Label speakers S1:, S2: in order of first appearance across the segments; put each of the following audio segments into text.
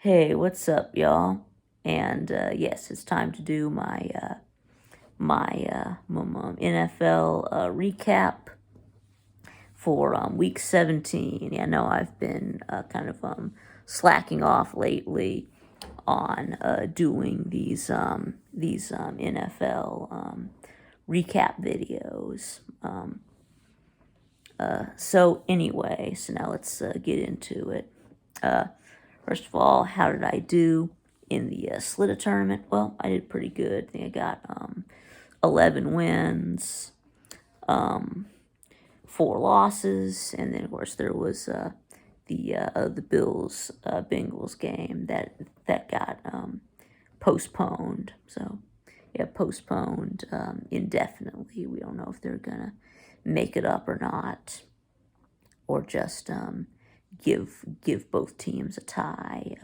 S1: Hey, what's up, y'all? And yes, it's time to do my NFL recap for week 17. Yeah, I know I've been kind of slacking off lately on doing these NFL recap videos. So anyway, so now let's get into it. Uh, First of all, how did I do in the Slita tournament? Well, I did pretty good. I think I got 11 wins, 4 losses, and then of course there was the Bills Bengals game that got postponed. So yeah, postponed indefinitely. We don't know if they're gonna make it up or not, or just give both teams a tie,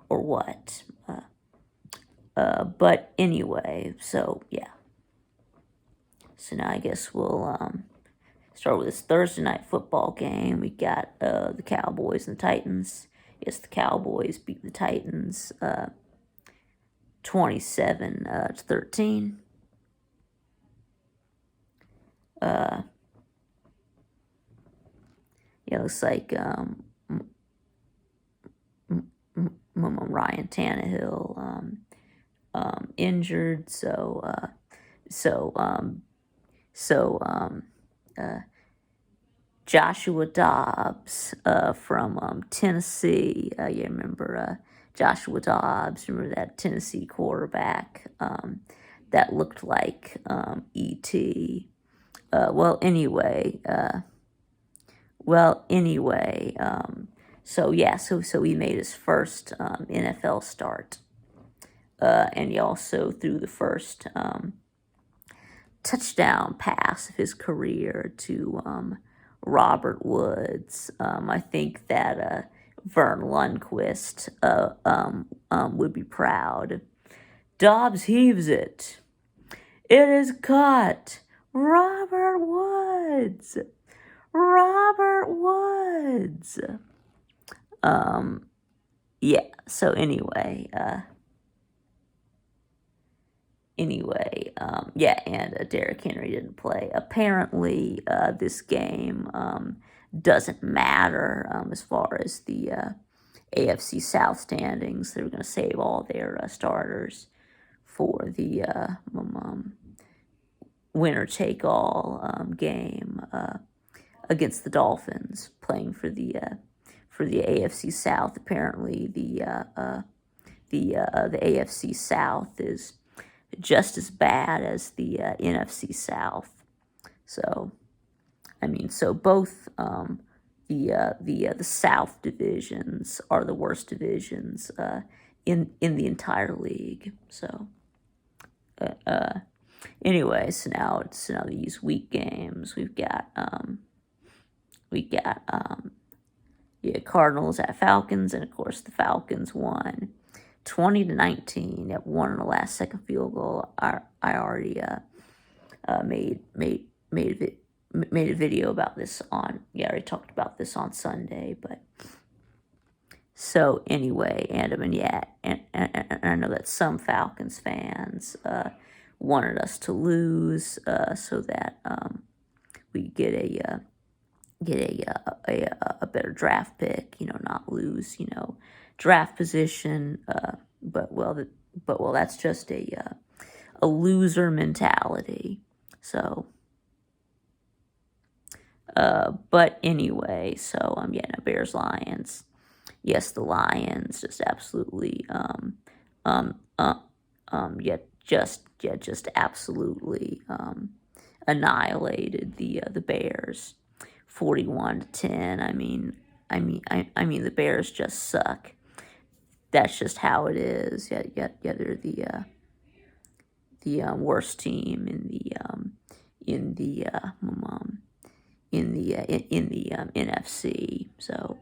S1: or what. But anyway, so yeah. So now I guess we'll start with this Thursday night football game. We got the Cowboys and the Titans. Yes, the Cowboys beat the Titans 27 to 13. Yeah, looks like Ryan Tannehill injured, so Joshua Dobbs from Tennessee. You remember Joshua Dobbs? Remember that Tennessee quarterback that looked like E.T. Well, anyway. So yeah, so he made his first NFL start, and he also threw the first touchdown pass of his career to Robert Woods. I think that Vern Lundquist would be proud. Dobbs heaves it. It is caught. Robert Woods. Robert Woods. Yeah. So anyway, yeah, and Derrick Henry didn't play. Apparently, this game doesn't matter as far as the AFC South standings. They were going to save all their starters for the winner take all game against the Dolphins, playing for the AFC South. Apparently, the AFC South is just as bad as the NFC South. So, I mean, so both the South divisions are the worst divisions in the entire league. So, anyway, so now these week games we've got Cardinals at Falcons, and of course the Falcons won 20-19. At one in the last second field goal. I already made a video about this on. Yeah, I already talked about this on Sunday, but. So anyway, and I know that some Falcons fans wanted us to lose so that we get a better draft pick. Not lose. Draft position. But that's just a loser mentality. So. But anyway, so yeah, no, Bears Lions. Yes, the Lions just absolutely just absolutely annihilated the Bears, 41-10. I mean the Bears just suck. That's just how it is. Yeah, they're the worst team in the NFC. So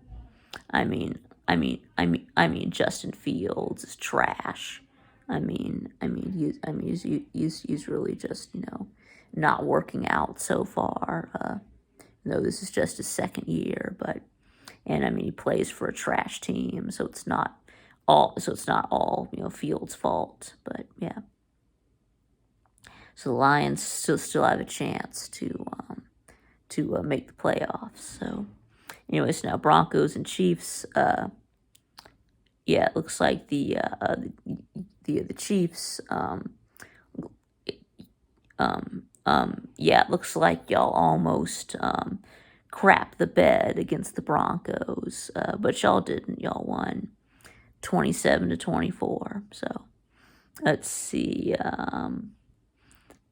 S1: Justin Fields is trash. He's really just not working out so far. Though this is just his second year, but he plays for a trash team, so it's not it's not all Fields' fault, but yeah. So the Lions still have a chance to make the playoffs. So, anyways, now Broncos and Chiefs. Yeah, it looks like the Chiefs. Yeah, it looks like y'all almost crapped the bed against the Broncos, but y'all didn't. Y'all won 27-24. So let's see.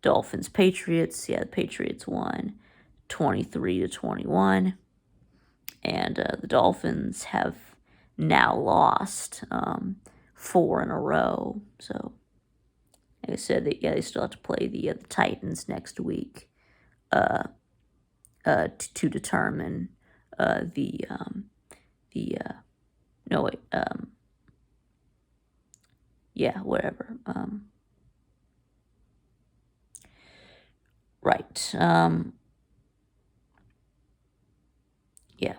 S1: Dolphins Patriots. Yeah, the Patriots won 23-21, and the Dolphins have now lost 4 in a row. So like I said, they still have to play the Titans next week to determine the no wait yeah, whatever. Right. Yeah.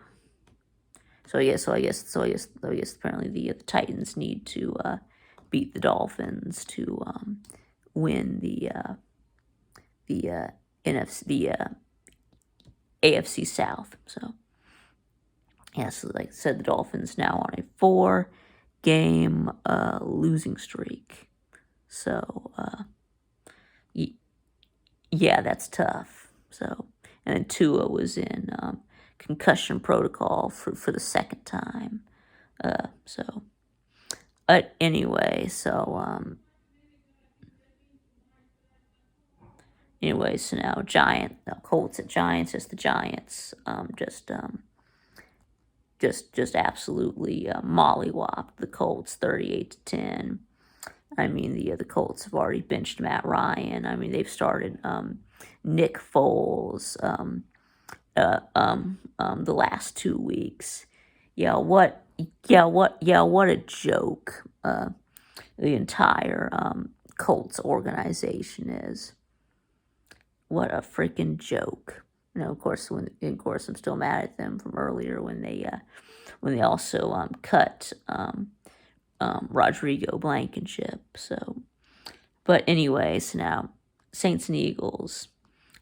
S1: So I guess apparently the Titans need to beat the Dolphins to win the NFC the AFC South. So yeah, so like I said, the Dolphins now on a 4-game losing streak. So yeah, that's tough. So and then Tua was in concussion protocol for the second time. So anyway, so so now Colts at Giants. Just the Giants just absolutely mollywopped the Colts 38-10. I mean, the Colts have already benched Matt Ryan. I mean, they've started Nick Foles the last 2 weeks. Yeah, what a joke the entire Colts organization is. What a freaking joke. Of course, I'm still mad at them from earlier when they also cut Rodrigo Blankenship. So, but anyways, now Saints and Eagles,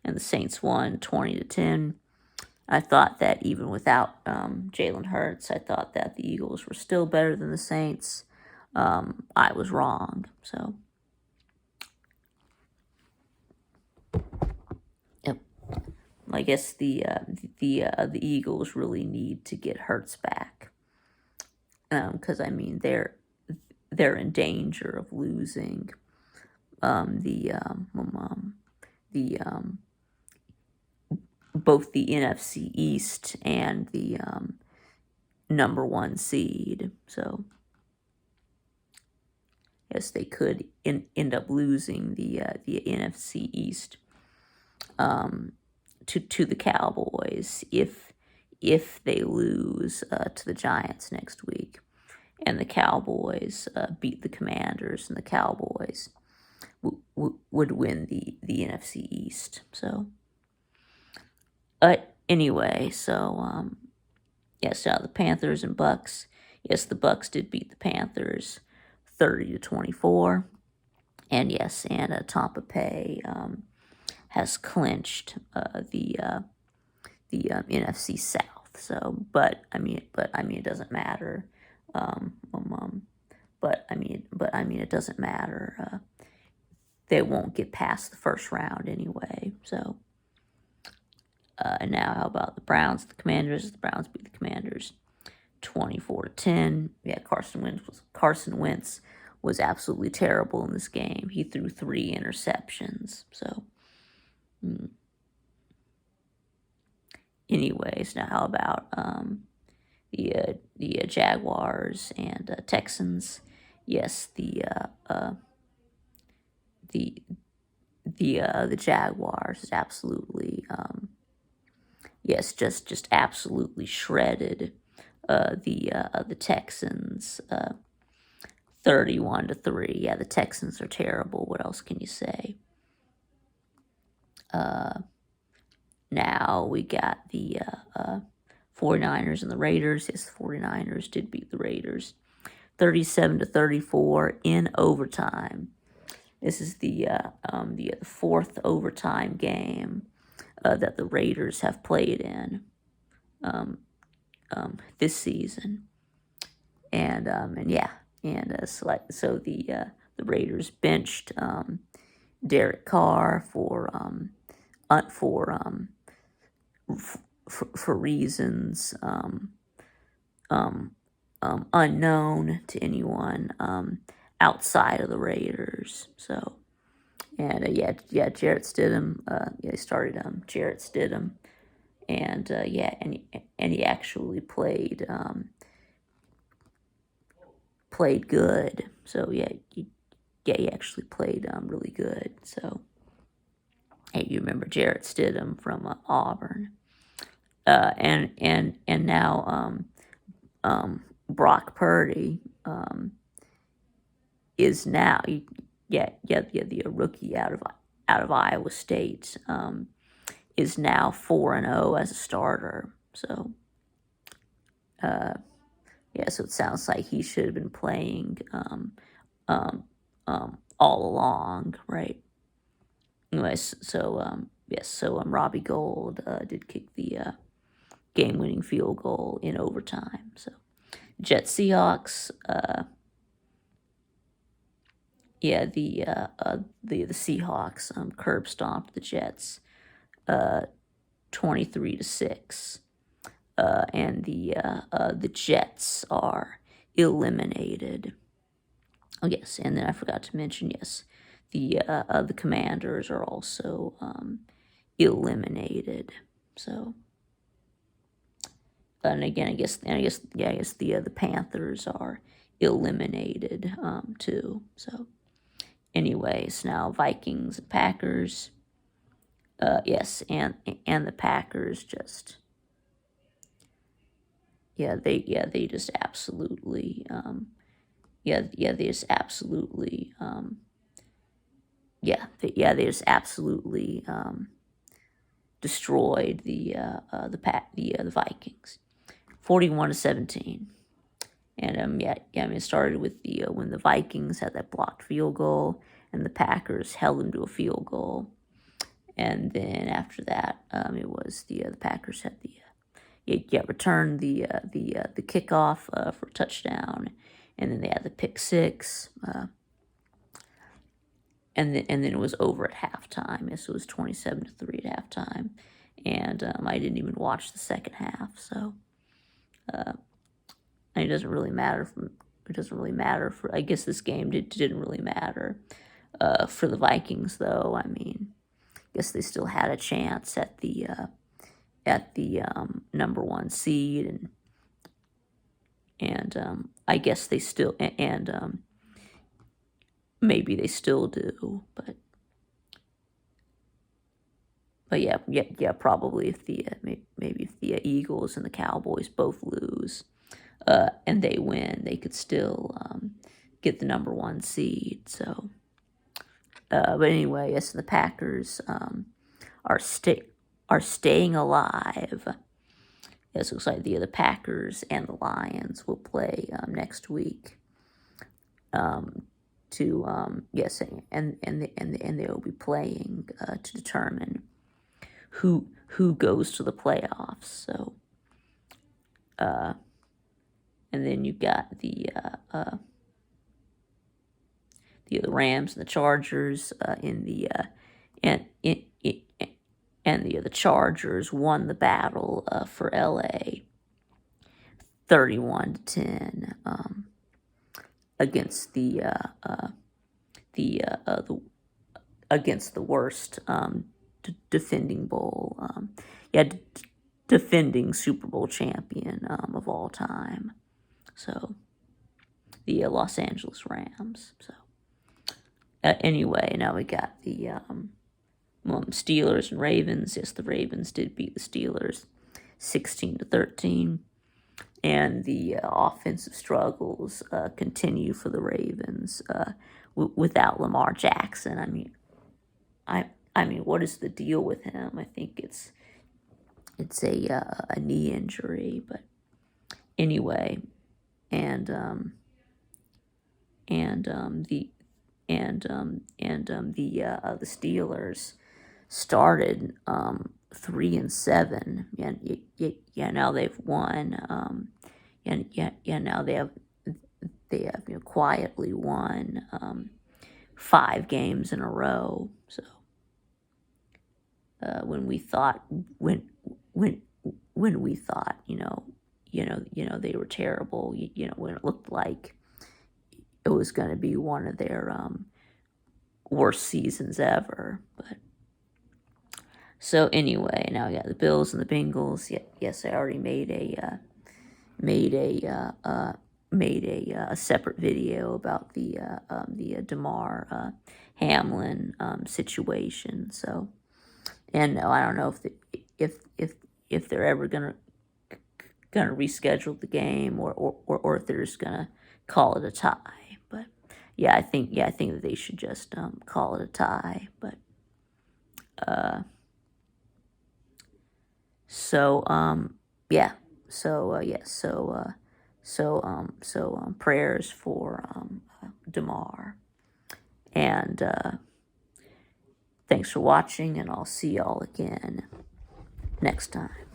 S1: and the Saints won 20-10. I thought that even without Jalen Hurts, I thought that the Eagles were still better than the Saints. I was wrong. So, yep. I guess the Eagles really need to get Hurts back, because I mean they're in danger of losing the both the NFC East and the number 1 seed. So yes, they could end up losing the NFC East to the Cowboys if they lose to the Giants next week, and the Cowboys beat the Commanders, and the Cowboys would win the NFC East. So, anyway, so yes, the Panthers and Bucks. Yes, the Bucks did beat the Panthers 30-24, and yes, and Tampa Bay has clinched the NFC South. So, but I mean, it doesn't matter. But I mean, it doesn't matter. They won't get past the first round anyway. So, now how about the Browns, the Commanders? The Browns beat the Commanders 24-10. Yeah, Carson Wentz was absolutely terrible in this game. He threw 3 interceptions. So, anyways, now how about the Jaguars and Texans? Yes, the Jaguars is absolutely yes, just absolutely shredded the Texans 31-3. Yeah, the Texans are terrible. What else can you say? Now we got the 49ers and the Raiders. Yes, the 49ers did beat the Raiders 37-34 in overtime. This is the fourth overtime game that the Raiders have played in this season, and yeah, and so the Raiders benched Derek Carr for reasons unknown to anyone outside of the Raiders. So, and Jarrett Stidham. They started Jarrett Stidham, and and he actually played good. So he actually played really good. So, hey, you remember Jarrett Stidham from Auburn, and now Brock Purdy is now the rookie out of Iowa State is now 4-0 as a starter. So so it sounds like he should have been playing all along, right? Anyways, so Robbie Gould did kick the game-winning field goal in overtime. So Jets Seahawks. The Seahawks curb stomped the Jets 23-6. And the Jets are eliminated. Oh yes, and then I forgot to mention, yes, the Commanders are also eliminated. So, and again, I guess the Panthers are eliminated too. So, anyways, now Vikings and Packers. Yes, and the Packers just. They just absolutely they just absolutely they just absolutely destroyed the Vikings 41-17. And it started with when the Vikings had that blocked field goal and the Packers held them to a field goal, and then after that it was the Packers had the returned the kickoff for a touchdown, and then they had the pick six, and then it was over at halftime. Yes, it was 27-3 at halftime, and I didn't even watch the second half. So, and it doesn't really matter. For I guess this game didn't really matter for the Vikings, though. I mean, I guess they still had a chance at the number one seed, and I guess they still and maybe they still do, but probably if the maybe if the Eagles and the Cowboys both lose and they win, they could still get the number one seed. So, but anyway, yes, the Packers are staying alive. Yes, it looks like the Packers and the Lions will play next week. Yes, and they will be playing to determine who goes to the playoffs. So, and then you got the Rams and the Chargers the Chargers won the battle for LA 31-10 against the against the worst defending defending Super Bowl champion of all time. So the Los Angeles Rams. So anyway, now we got the Steelers and Ravens. Yes, the Ravens did beat the Steelers 16-13. And the offensive struggles continue for the Ravens without Lamar Jackson. I mean, what is the deal with him? I think it's a knee injury, but anyway, and and the Steelers started 3-7. Yeah, now they've won. Now they have quietly won 5 games in a row. So when we thought when when we thought they were terrible, when it looked like it was going to be one of their worst seasons ever. But so anyway, now we got the Bills and the Bengals. Yes, I already made a separate video about the Damar Hamlin situation. So, and no, I don't know if they're ever gonna reschedule the game, or if they're just gonna call it a tie. But I think that they should just call it a tie. But so yeah. So prayers for Damar, and thanks for watching, and I'll see y'all again next time.